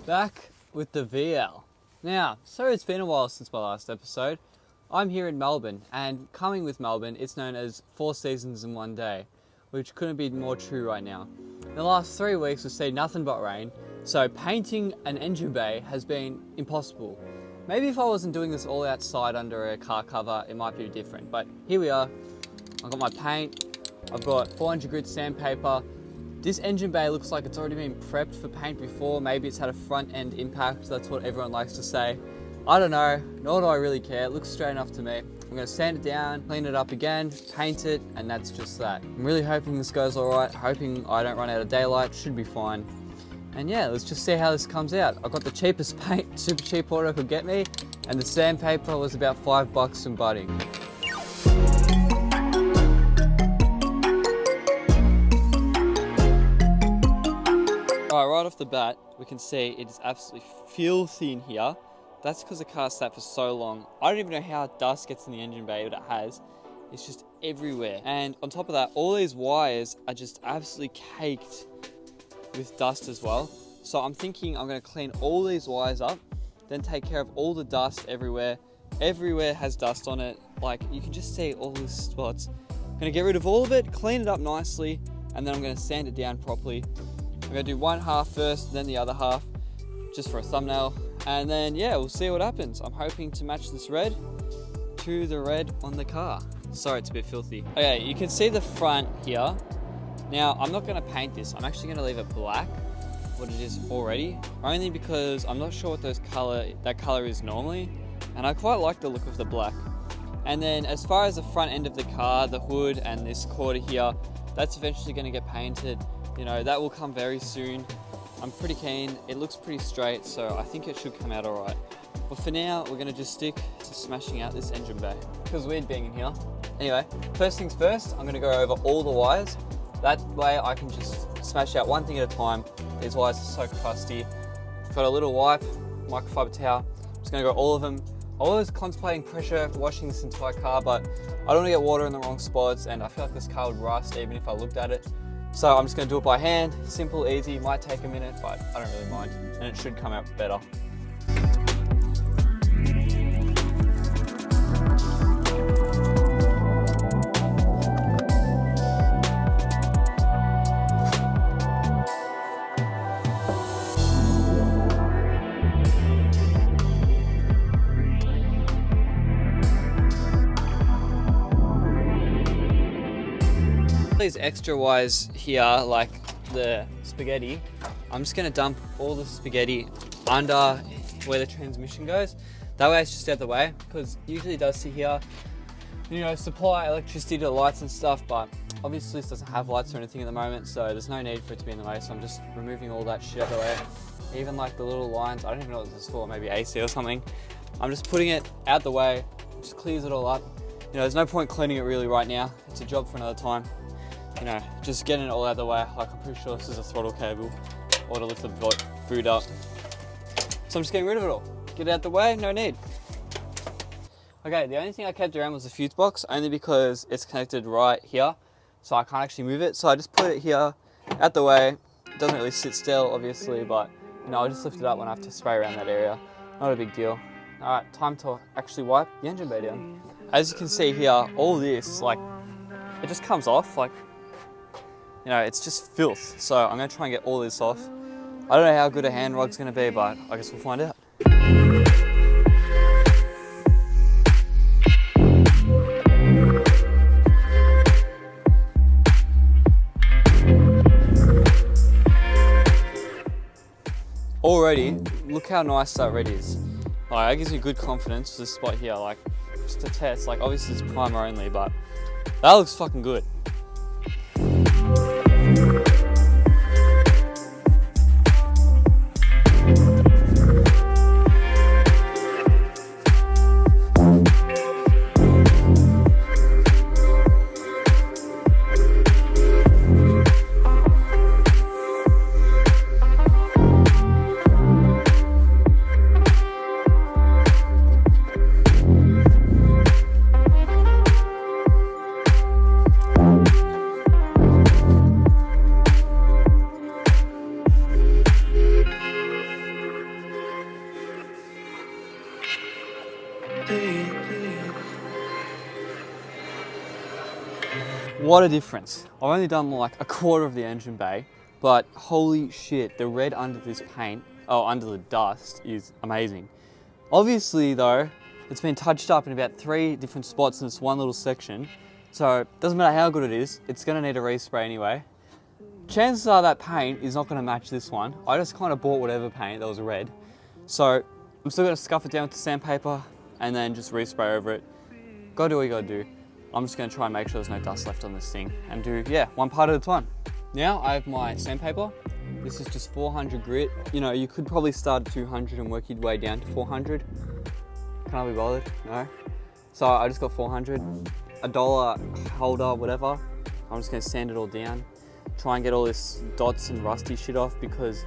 Back with the VL. Now, so it's been a while since my last episode. I'm here in Melbourne, and coming with Melbourne, it's known as 4 seasons in one day, which couldn't be more true right now. In the last 3 weeks, we've seen nothing but rain, so painting an engine bay has been impossible. Maybe if I wasn't doing this all outside under a car cover, it might be different, but here we are. I've got my paint, I've got 400 grit sandpaper. This engine bay looks like it's already been prepped for paint before. Maybe it's had a front end impact, that's what everyone likes to say. I don't know, nor do I really care. It looks straight enough to me. I'm gonna sand it down, clean it up again, paint it, and that's just that. I'm really hoping this goes all right, hoping I don't run out of daylight, should be fine. And yeah, let's just see how this comes out. I got the cheapest paint, super cheap order could get me, and the sandpaper was about $5 from Budding. Alright, right off the bat, we can see it is absolutely filthy in here. That's because the car sat for so long. I don't even know how dust gets in the engine bay, but it has. It's just everywhere. And on top of that, all these wires are just absolutely caked with dust as well. So I'm thinking I'm going to clean all these wires up, then take care of all the dust everywhere. Everywhere has dust on it. Like, you can just see all these spots. I'm going to get rid of all of it, clean it up nicely, and then I'm going to sand it down properly. I'm going to do one half first, then the other half, just for a thumbnail. And then, yeah, we'll see what happens. I'm hoping to match this red to the red on the car. Sorry, it's a bit filthy. Okay, you can see the front here. Now, I'm not going to paint this. I'm actually going to leave it black, what it is already, only because I'm not sure what that color is normally, and I quite like the look of the black. And then as far as the front end of the car, the hood and this quarter here, that's eventually going to get painted. You know, that will come very soon. I'm pretty keen. It looks pretty straight, so I think it should come out all right. But for now, we're going to just stick to smashing out this engine bay. Feels weird being in here. Anyway, first things first, I'm going to go over all the wires. That way I can just smash out one thing at a time. These wires are so crusty. I've got a little wipe, microfiber towel. I'm just going to go all of them. I was contemplating pressure washing this entire car, but I don't want to get water in the wrong spots, and I feel like this car would rust even if I looked at it. So I'm just going to do it by hand. Simple, easy, might take a minute, but I don't really mind, and it should come out better. These extra wires here, like the spaghetti, I'm just going to dump all the spaghetti under where the transmission goes. That way it's just out the way, because usually it does sit here, you know, supply electricity to the lights and stuff, but obviously this doesn't have lights or anything at the moment, so there's no need for it to be in the way. So I'm just removing all that shit out of the way. Even like the little lines, I don't even know what this is for, maybe AC or something. I'm just putting it out the way, just clears it all up. You know, there's no point cleaning it really right now. It's a job for another time. You know, just getting it all out of the way. Like, I'm pretty sure this is a throttle cable or to lift the boot up. So I'm just getting rid of it all. Get it out the way, no need. Okay, the only thing I kept around was the fuse box, only because it's connected right here, so I can't actually move it. So I just put it here, out the way. It doesn't really sit still, obviously, but you know, I'll just lift it up when I have to spray around that area. Not a big deal. All right, time to actually wipe the engine bay down. As you can see here, all this, like, it just comes off, like, you know, it's just filth. So I'm going to try and get all this off. I don't know how good a hand rug's going to be, but I guess we'll find out. Already, look how nice that red is. Like, that gives me good confidence for this spot here. Like, just to test, like, obviously it's primer only, but that looks fucking good. what a difference. I've only done like a quarter of the engine bay, but holy shit, the red under this paint, under the dust is amazing. Obviously though, it's been touched up in about 3 different spots in this one little section. So it doesn't matter how good it is, it's gonna need a respray anyway. Chances are that paint is not gonna match this one. I just kind of bought whatever paint that was red. So I'm still gonna scuff it down with the sandpaper and then just respray over it. Gotta do what you gotta do. I'm just gonna try and make sure there's no dust left on this thing and do, yeah, one part at a time. Now I have my sandpaper. This is just 400 grit. You know, you could probably start at 200 and work your way down to 400. Can't I be bothered? No. So I just got 400, $1 holder, whatever. I'm just gonna sand it all down. Try and get all this dots and rusty shit off, because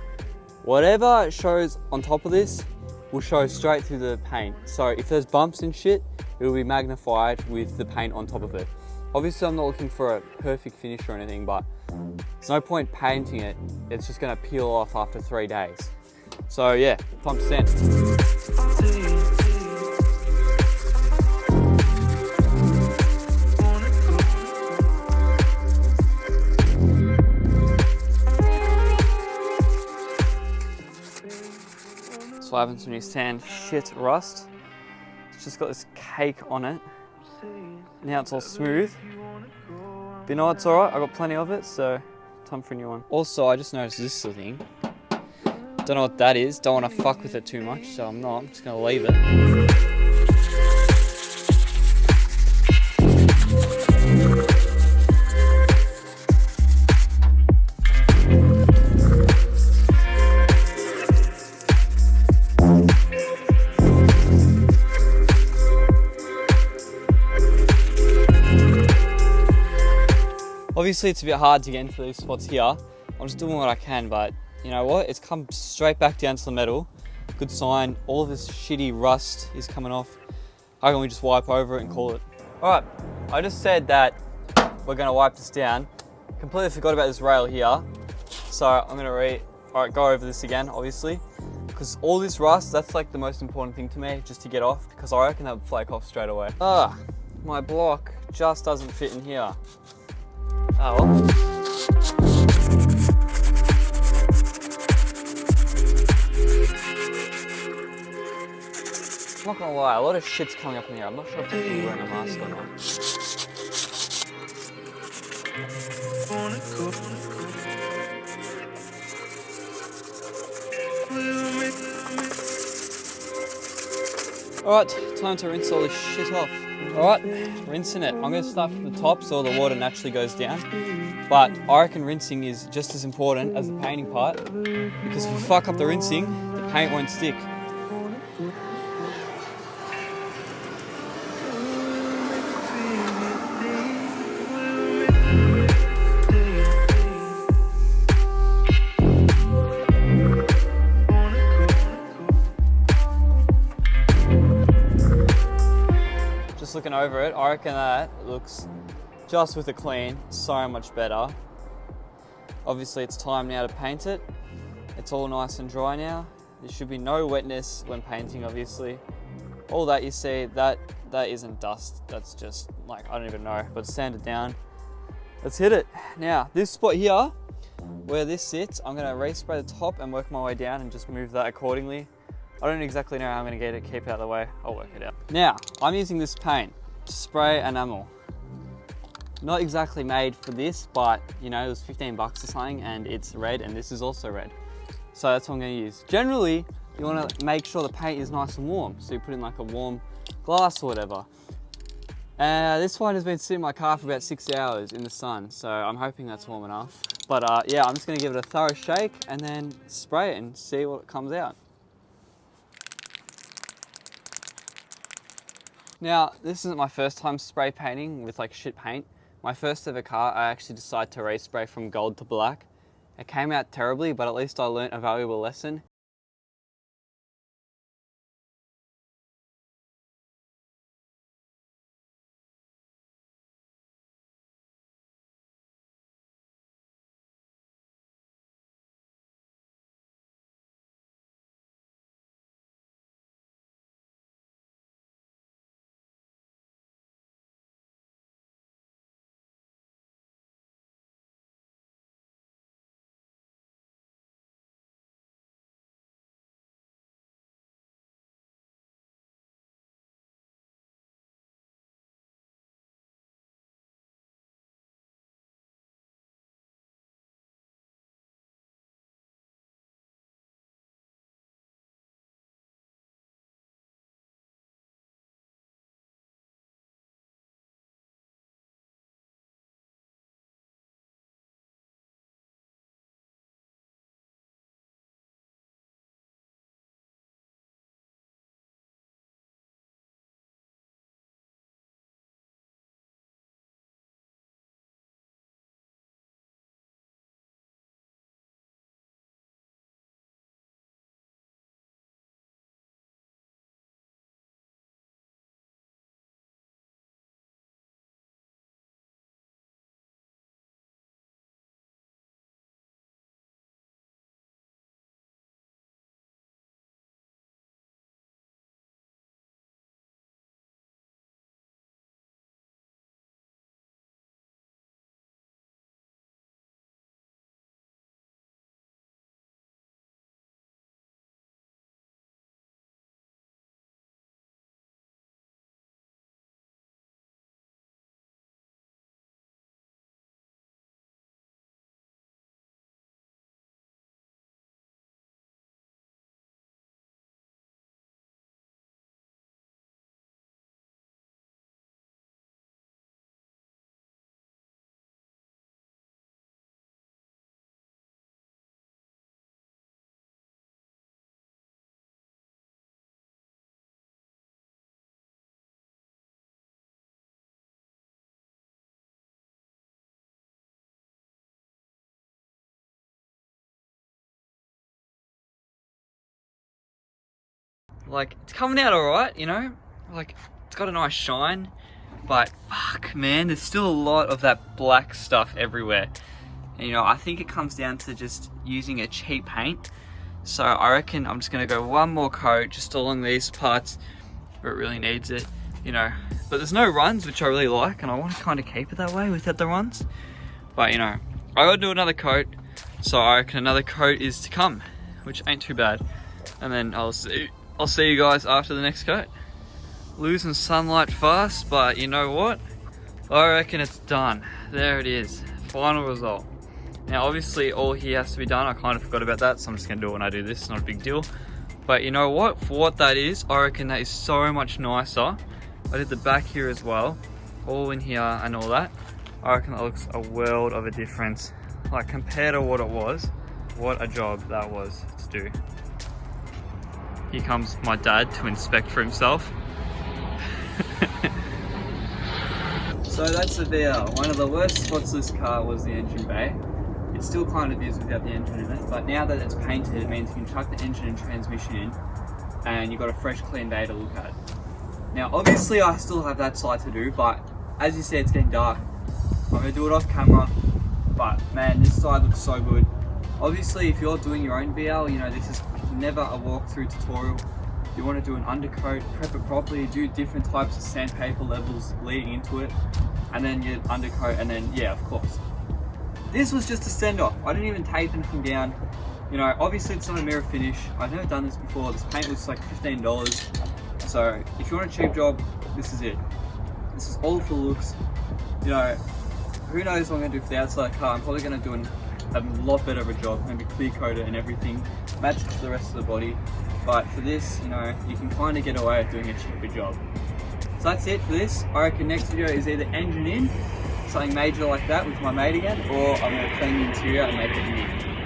whatever shows on top of this will show straight through the paint. So if there's bumps and shit, it will be magnified with the paint on top of it. Obviously I'm not looking for a perfect finish or anything, but there's no point painting it. It's just gonna peel off after 3 days. So yeah, time to sand. So what happens when you sand shit rust? It's just got this cake on it. Now it's all smooth. But you know what, it's alright, I got plenty of it, so time for a new one. Also, I just noticed this little thing. Don't know what that is, don't want to fuck with it too much, so I'm just gonna leave it. Obviously it's a bit hard to get into these spots here. I'm just doing what I can, but you know what? It's come straight back down to the metal. Good sign. All of this shitty rust is coming off. How can we just wipe over it and call it? All right, I just said that we're gonna wipe this down. Completely forgot about this rail here. So I'm gonna go over this again, obviously. Because all this rust, that's like the most important thing to me, just to get off, because I reckon that would flake off straight away. My block just doesn't fit in here. Oh well. I'm not gonna lie, a lot of shit's coming up in here. I'm not sure if I'm wearing a mask or not. Alright, time to rinse all this shit off. Alright, rinsing it. I'm going to start from the top so all the water naturally goes down. But I reckon rinsing is just as important as the painting part, because if you fuck up the rinsing, the paint won't stick. Just looking over it, I reckon that looks, just with a clean, so much better. Obviously it's time now to paint it. It's all nice and dry now. There should be no wetness when painting, obviously. All that you see, that isn't dust. That's just like, I don't even know, but sand it down. Let's hit it. Now, this spot here, where this sits, I'm gonna respray the top and work my way down and just move that accordingly. I don't exactly know how I'm gonna get it, keep it out of the way. I'll work it out. Now, I'm using this paint to spray enamel. Not exactly made for this, but you know, it was 15 bucks or something, and it's red, and this is also red. So that's what I'm gonna use. Generally, you wanna make sure the paint is nice and warm. So you put in like a warm glass or whatever. This one has been sitting in my car for about 6 hours in the sun, so I'm hoping that's warm enough. But yeah, I'm just gonna give it a thorough shake and then spray it and see what comes out. Now, this isn't my first time spray painting with like shit paint. My first ever car, I actually decided to respray from gold to black. It came out terribly, but at least I learnt a valuable lesson. Like, it's coming out alright, you know? Like, it's got a nice shine, but fuck, man, there's still a lot of that black stuff everywhere. And, you know, I think it comes down to just using a cheap paint. So I reckon I'm just gonna go one more coat just along these parts where it really needs it, you know. But there's no runs, which I really like, and I want to kind of keep it that way without the runs. But, you know, I gotta do another coat, so I reckon another coat is to come, which ain't too bad. And then I'll see you guys after the next coat. Losing sunlight fast, but you know what? I reckon it's done. There it is, final result. Now obviously all here has to be done. I kind of forgot about that, so I'm just gonna do it when I do this. It's not a big deal. But you know what? For what that is, I reckon that is so much nicer. I did the back here as well, all in here and all that. I reckon that looks a world of a difference. Like, compared to what it was, what a job that was to do. Here comes my dad to inspect for himself. So that's the VL. One of the worst spots of this car was the engine bay. It still kind of is without the engine in it, but now that it's painted, it means you can chuck the engine and transmission in, and you've got a fresh, clean day to look at. Now, obviously, I still have that side to do, but as you said, it's getting dark. I'm gonna do it off camera, but man, this side looks so good. Obviously, if you're doing your own VL, you know, this is never a walkthrough tutorial. You want to do an undercoat, prep it properly, do different types of sandpaper levels leading into it, and then your undercoat, and then, yeah, of course. This was just a send off. I didn't even tape anything down. You know, obviously it's not a mirror finish. I've never done this before. This paint was like $15. So if you want a cheap job, this is it. This is all for looks. You know, who knows what I'm gonna do for the outside of the car. I'm probably gonna do a lot better of a job, maybe clear coat it and everything, match it to the rest of the body. But for this, you know, you can kind of get away with doing a cheaper job. So that's it for this. I reckon next video is either engine in, something major like that with my mate again, or I'm gonna clean the interior and make it new.